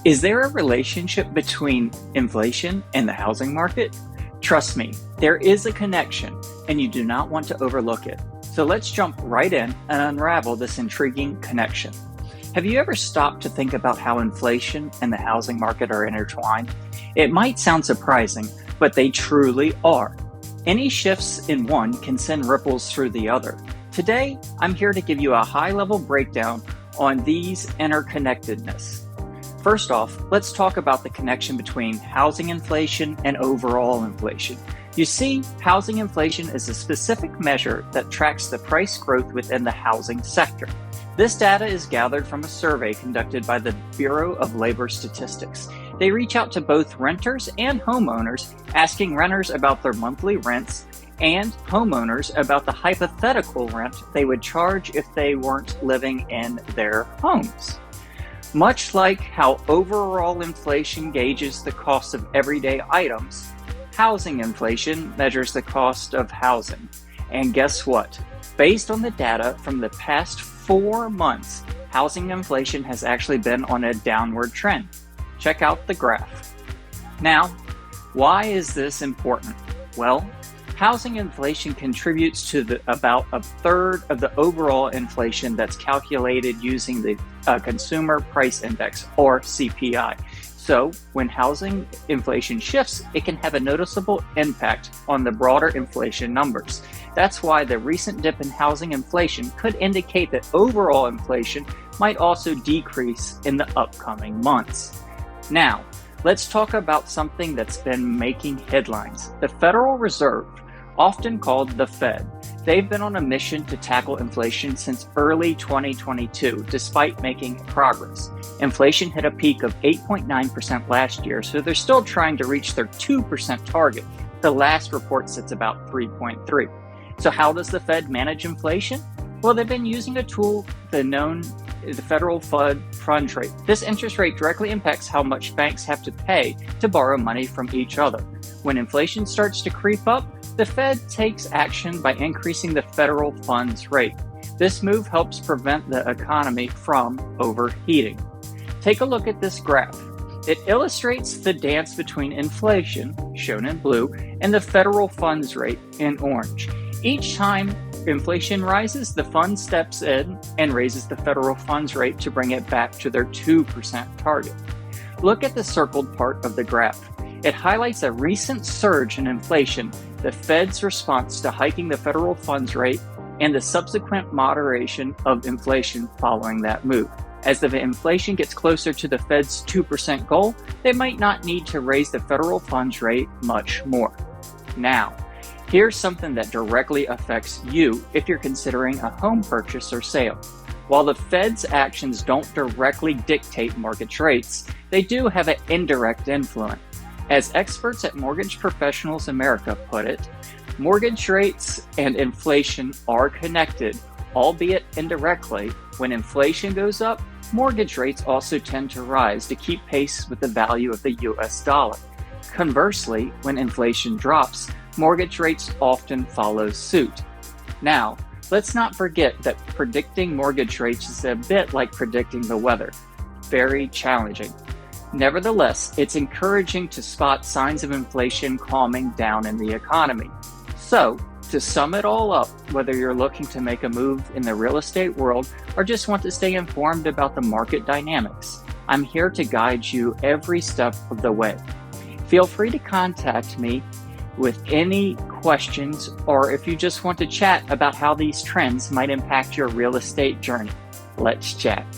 Is there a relationship between inflation and the housing market? Trust me, there is a connection, and you do not want to overlook it. So let's jump right in and unravel this intriguing connection. Have you ever stopped to think about how inflation and the housing market are intertwined? It might sound surprising, but they truly are. Any shifts in one can send ripples through the other. Today, I'm here to give you a high-level breakdown on these interconnectedness. First off, let's talk about the connection between housing inflation and overall inflation. You see, housing inflation is a specific measure that tracks the price growth within the housing sector. This data is gathered from a survey conducted by the Bureau of Labor Statistics. They reach out to both renters and homeowners, asking renters about their monthly rents and homeowners about the hypothetical rent they would charge if they weren't living in their homes. Much like how overall inflation gauges the cost of everyday items, housing inflation measures the cost of housing. And guess what? Based on the data from the past 4 months, housing inflation has actually been on a downward trend. Check out the graph. Now, why is this important? Well, housing inflation contributes to about a third of the overall inflation that's calculated using the Consumer Price Index, or CPI. So when housing inflation shifts, it can have a noticeable impact on the broader inflation numbers. That's why the recent dip in housing inflation could indicate that overall inflation might also decrease in the upcoming months. Now, let's talk about something that's been making headlines. The Federal Reserve, often called the Fed. They've been on a mission to tackle inflation since early 2022, despite making progress. Inflation hit a peak of 8.9% last year, so they're still trying to reach their 2% target. The last report sits about 3.3. So how does the Fed manage inflation? Well, they've been using a tool, the federal funds rate. This interest rate directly impacts how much banks have to pay to borrow money from each other. When inflation starts to creep up, the Fed takes action by increasing the federal funds rate. This move helps prevent the economy from overheating. Take a look at this graph. It illustrates the dance between inflation, shown in blue, and the federal funds rate in orange. Each time inflation rises, the fund steps in and raises the federal funds rate to bring it back to their 2% target. Look at the circled part of the graph. It highlights a recent surge in inflation, the Fed's response to hiking the federal funds rate, and the subsequent moderation of inflation following that move. As the inflation gets closer to the Fed's 2% goal, they might not need to raise the federal funds rate much more. Now, here's something that directly affects you if you're considering a home purchase or sale. While the Fed's actions don't directly dictate mortgage rates, they do have an indirect influence. As experts at Mortgage Professionals America put it, mortgage rates and inflation are connected, albeit indirectly. When inflation goes up, mortgage rates also tend to rise to keep pace with the value of the US dollar. Conversely, when inflation drops, mortgage rates often follow suit. Now, let's not forget that predicting mortgage rates is a bit like predicting the weather. Very challenging. Nevertheless, it's encouraging to spot signs of inflation calming down in the economy. So, to sum it all up, whether you're looking to make a move in the real estate world or just want to stay informed about the market dynamics, I'm here to guide you every step of the way. Feel free to contact me with any questions, or if you just want to chat about how these trends might impact your real estate journey. Let's chat.